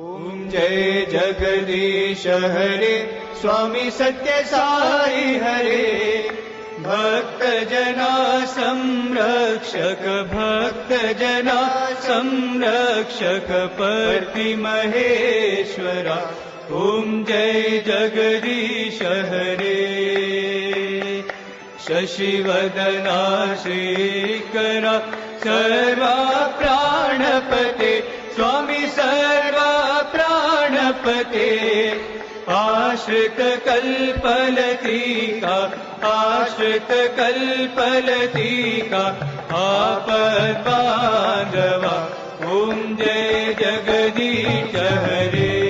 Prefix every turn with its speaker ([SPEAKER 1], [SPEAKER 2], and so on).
[SPEAKER 1] ओम जय जगदीश हरे स्वामी सत्य साई हरे भक्त जना संरक्षक भक्त जना संरक्षक पति महेश्वरा ओम जय जगदीश हरे शशिवदना श्रीकरा सर्वा प्राणपते स्वामी सर्वा प्राणपते आश्रित कल्पलतिका आश्रित कल्पलतिका आपद बांधवा ओम जय जगदीश हरे।